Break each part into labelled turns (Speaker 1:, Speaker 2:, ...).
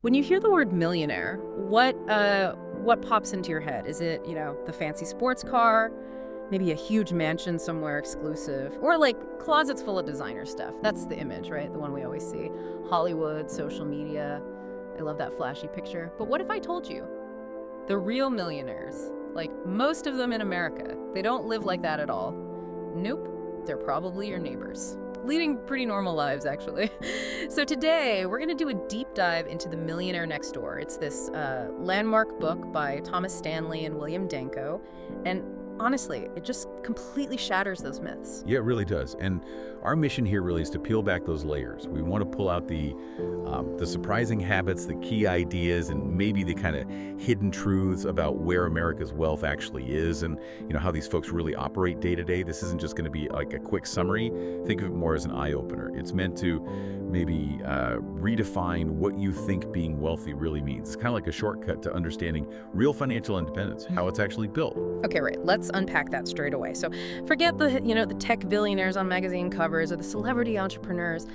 Speaker 1: When you hear the word millionaire, what pops into your head? Is it, the fancy sports car, maybe a huge mansion somewhere exclusive, or like closets full of designer stuff? That's the image, right? The one we always see. Hollywood, social media. I love that flashy picture. But what if I told you the real millionaires, like most of them in America, they don't live like that at all? Nope, they're probably your neighbors. Leading pretty normal lives, actually. So today, we're going to do a deep dive into The Millionaire Next Door. It's this landmark book by Thomas Stanley and William Danko. And honestly, it just completely shatters those myths.
Speaker 2: Yeah, it really does. And our mission here really is to peel back those layers. We want to pull out the surprising habits, the key ideas, and maybe the kind of hidden truths about where America's wealth actually is, and how these folks really operate day to day. This isn't just going to be like a quick summary. Think of it more as an eye-opener. It's meant to maybe redefine what you think being wealthy really means. It's kind of like a shortcut to understanding real financial independence, how it's actually built.
Speaker 1: Okay, right. Let's unpack that straight away. So forget the tech billionaires on magazine covers or the celebrity entrepreneurs.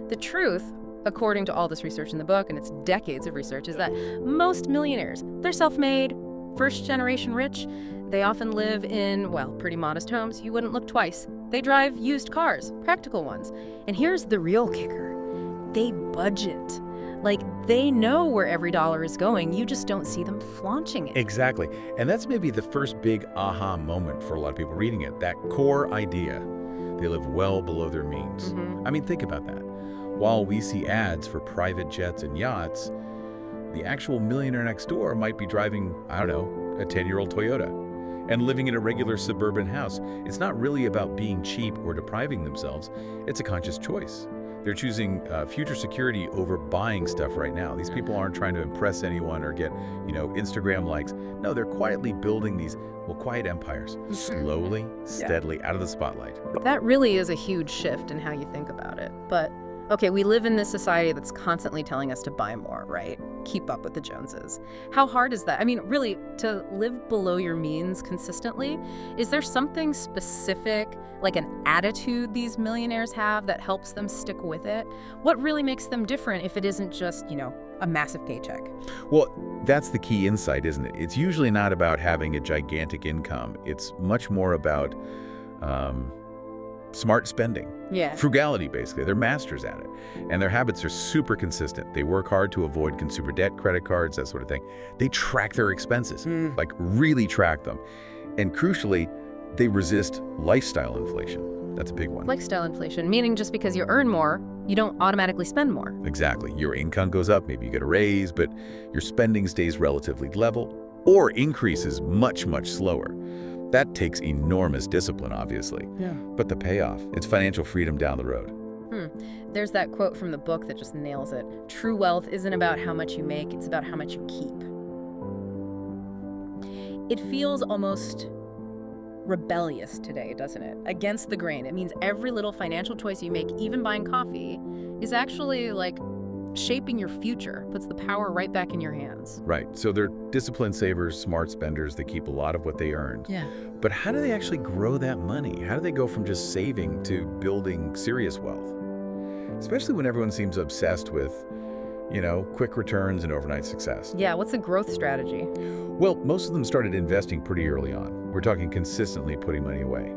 Speaker 1: The truth, according to all this research in the book, and it's decades of research, is that most millionaires, they're self-made, first-generation rich. They often live in, pretty modest homes. You wouldn't look twice. They drive used cars, practical ones. And here's the real kicker. They budget. Like, they know where every dollar is going. You just don't see them flaunching it.
Speaker 2: Exactly. And that's maybe the first big aha moment for a lot of people reading it, that core idea. They live well below their means. I mean, think about that. While we see ads for private jets and yachts, the actual millionaire next door might be driving, I don't know, a 10-year-old Toyota and living in a regular suburban house. It's not really about being cheap or depriving themselves. It's a conscious choice. They're choosing future security over buying stuff right now. These people aren't trying to impress anyone or get, Instagram likes. No, they're quietly building these, quiet empires, slowly, steadily, out of the spotlight.
Speaker 1: That really is a huge shift in how you think about it. But, okay, we live in this society that's constantly telling us to buy more, right? Keep up with the Joneses. How hard is that? I mean, really, to live below your means consistently, is there something specific, like an attitude these millionaires have that helps them stick with it? What really makes them different if it isn't just, a massive paycheck?
Speaker 2: Well, that's the key insight, isn't it? It's usually not about having a gigantic income. It's much more about smart spending.
Speaker 1: Yeah.
Speaker 2: Frugality, basically. They're masters at it. And their habits are super consistent. They work hard to avoid consumer debt, credit cards, that sort of thing. They track their expenses, like really track them. And crucially, they resist lifestyle inflation. That's a big one.
Speaker 1: Lifestyle inflation, meaning just because you earn more, you don't automatically spend more.
Speaker 2: Exactly. Your income goes up, maybe you get a raise, but your spending stays relatively level or increases much, much slower. That takes enormous discipline, obviously.
Speaker 1: Yeah.
Speaker 2: But the payoff, it's financial freedom down the road.
Speaker 1: There's that quote from the book that just nails it. True wealth isn't about how much you make, it's about how much you keep. It feels almost rebellious today, doesn't it? Against the grain. It means every little financial choice you make, even buying coffee, is actually like shaping your future, puts the power right back in your hands.
Speaker 2: Right. So they're disciplined savers, smart spenders. They keep a lot of what they earned.
Speaker 1: Yeah.
Speaker 2: But how do they actually grow that money? How do they go from just saving to building serious wealth? Especially when everyone seems obsessed with, quick returns and overnight success.
Speaker 1: Yeah, what's the growth strategy?
Speaker 2: Well, most of them started investing pretty early on. We're talking consistently putting money away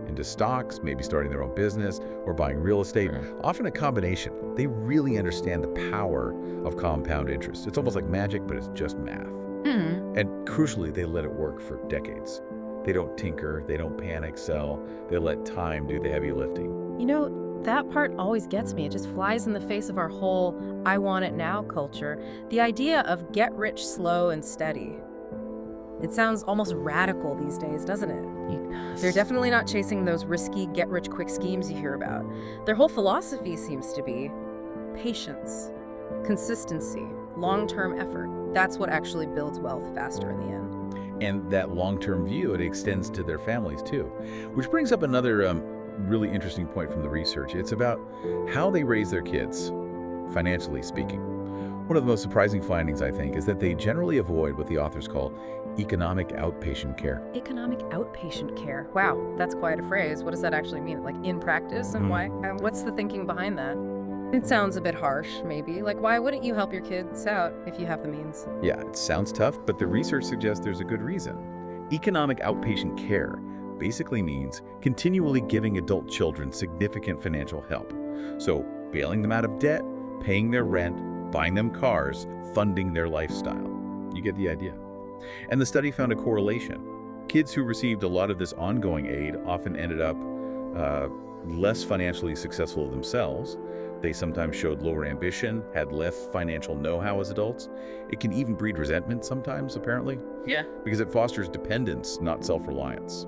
Speaker 2: into stocks, maybe starting their own business or buying real estate, often a combination. They really understand the power of compound interest. It's almost like magic, but it's just math. And crucially, they let it work for decades. They don't tinker, they don't panic sell, they let time do the heavy lifting.
Speaker 1: That part always gets me. It just flies in the face of our whole I want it now culture. The idea of get rich slow and steady. It sounds almost radical these days, doesn't it?
Speaker 2: Yes.
Speaker 1: They're definitely not chasing those risky get rich quick schemes you hear about. Their whole philosophy seems to be patience, consistency, long-term effort. That's what actually builds wealth faster in the end.
Speaker 2: And that long-term view, it extends to their families too. Which brings up another really interesting point from the research. It's about how they raise their kids, financially speaking. One of the most surprising findings, I think, is that they generally avoid what the authors call economic outpatient care.
Speaker 1: Economic outpatient care. Wow, that's quite a phrase. What does that actually mean? Like in practice, and why? What's the thinking behind that? It sounds a bit harsh, maybe. Like, why wouldn't you help your kids out if you have the means?
Speaker 2: Yeah, it sounds tough, but the research suggests there's a good reason. Economic outpatient care basically means continually giving adult children significant financial help. So, bailing them out of debt, paying their rent, buying them cars, funding their lifestyle. You get the idea. And the study found a correlation. Kids who received a lot of this ongoing aid often ended up less financially successful themselves. They sometimes showed lower ambition, had less financial know-how as adults. It can even breed resentment sometimes, apparently.
Speaker 1: Yeah.
Speaker 2: Because it fosters dependence, not self-reliance.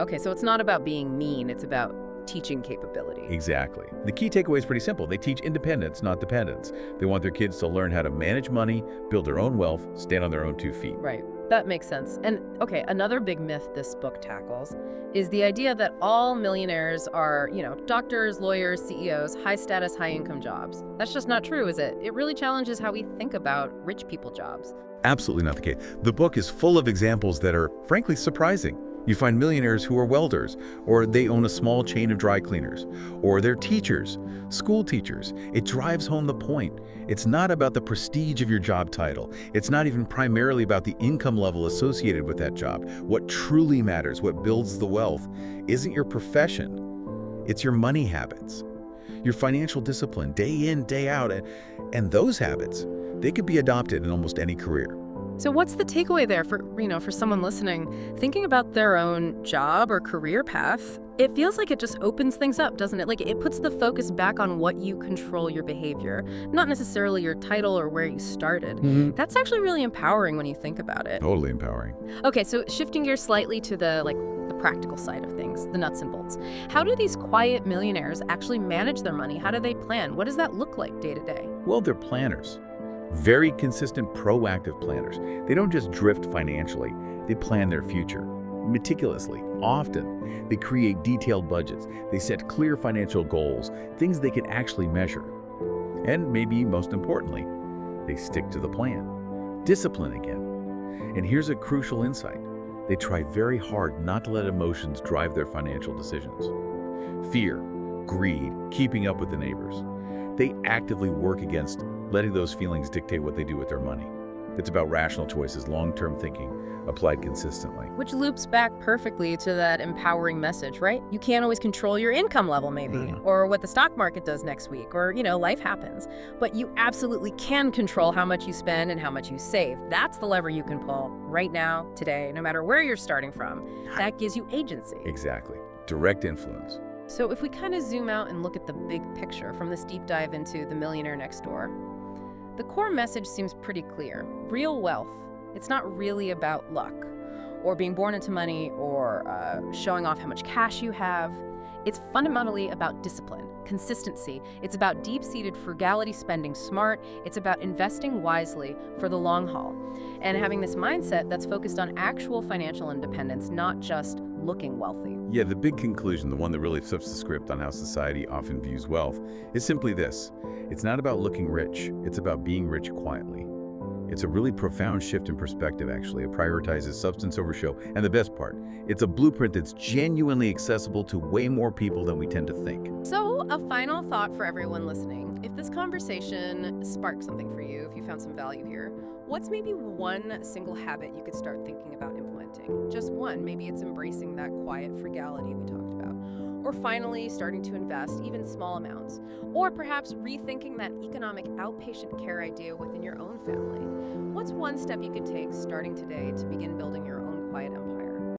Speaker 1: Okay, so it's not about being mean, it's about teaching capability.
Speaker 2: Exactly. The key takeaway is pretty simple. They teach independence, not dependence. They want their kids to learn how to manage money, build their own wealth, stand on their own 2 feet.
Speaker 1: Right. That makes sense. And okay, another big myth this book tackles is the idea that all millionaires are, doctors, lawyers, CEOs, high status, high income jobs. That's just not true, is it? It really challenges how we think about rich people jobs.
Speaker 2: Absolutely not the case. The book is full of examples that are, frankly, surprising. You find millionaires who are welders, or they own a small chain of dry cleaners, or they're teachers, school teachers. It drives home the point. It's not about the prestige of your job title. It's not even primarily about the income level associated with that job. What truly matters, what builds the wealth, isn't your profession. It's your money habits, your financial discipline, day in, day out. And those habits, they could be adopted in almost any career.
Speaker 1: So what's the takeaway there for someone listening, thinking about their own job or career path? It feels like it just opens things up, doesn't it? Like it puts the focus back on what you control your behavior, not necessarily your title or where you started. That's actually really empowering when you think about it.
Speaker 2: Totally empowering.
Speaker 1: Okay, so shifting gears slightly to the practical side of things, the nuts and bolts. How do these quiet millionaires actually manage their money? How do they plan? What does that look like day to day?
Speaker 2: Well, they're planners. Very consistent, proactive planners. They don't just drift financially, they plan their future meticulously. Often, they create detailed budgets. They set clear financial goals, things they can actually measure. And maybe most importantly, they stick to the plan. Discipline again. And here's a crucial insight. They try very hard not to let emotions drive their financial decisions. Fear, greed, keeping up with the neighbors. They actively work against letting those feelings dictate what they do with their money. It's about rational choices, long-term thinking, applied consistently.
Speaker 1: Which loops back perfectly to that empowering message, right? You can't always control your income level, maybe, or what the stock market does next week, or, life happens. But you absolutely can control how much you spend and how much you save. That's the lever you can pull right now, today, no matter where you're starting from. That gives you agency.
Speaker 2: Exactly. Direct influence.
Speaker 1: So if we kind of zoom out and look at the big picture from this deep dive into The Millionaire Next Door, the core message seems pretty clear. Real wealth, it's not really about luck or being born into money or showing off how much cash you have. It's fundamentally about discipline, consistency. It's about deep-seated frugality, spending smart. It's about investing wisely for the long haul and having this mindset that's focused on actual financial independence, not just looking wealthy.
Speaker 2: Yeah, the big conclusion, the one that really flips the script on how society often views wealth, is simply this. It's not about looking rich, it's about being rich quietly. It's a really profound shift in perspective, actually. It prioritizes substance over show. And the best part, it's a blueprint that's genuinely accessible to way more people than we tend to think.
Speaker 1: So, a final thought for everyone listening. If this conversation sparked something for you, if you found some value here, what's maybe one single habit you could start thinking about implementing? Just one. Maybe it's embracing that quiet frugality we talked about. Or finally, starting to invest even small amounts. Or perhaps rethinking that economic outpatient care idea within your own family. What's one step you could take starting today to begin building your